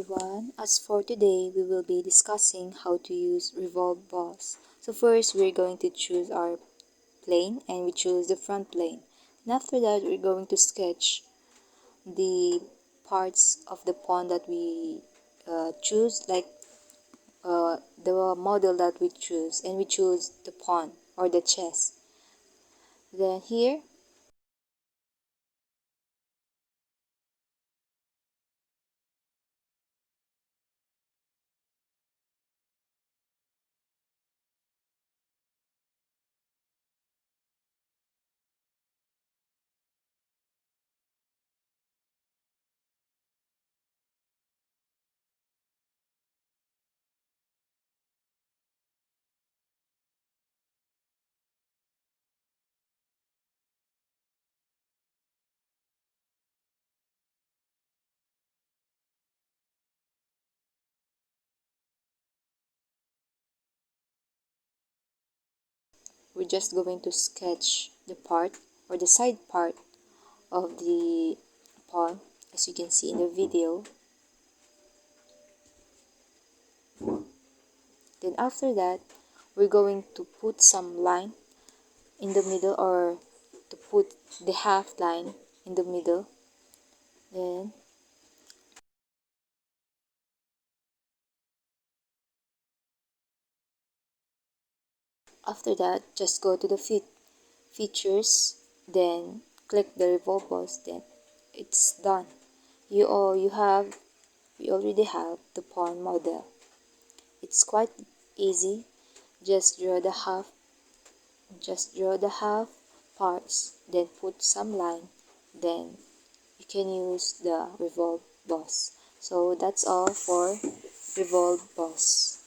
everyone, as for today we will be discussing how to use Revolved boss. So first we're going to choose our plane and we choose the front plane. And after that we're going to sketch the parts of the pawn that we choose, like the model that we choose, and we choose the pawn or the chess. Then here we're just going to sketch the part or the side part of the pawn, as you can see in the video. Then after that we're going to put some line in the middle, or to put the half line in the middle. Then after that, just go to the features, then click the revolve boss, then it's done. You already have the pawn model. It's quite easy. Just draw the half parts, then put some line, then you can use the revolve boss. So that's all for revolve boss.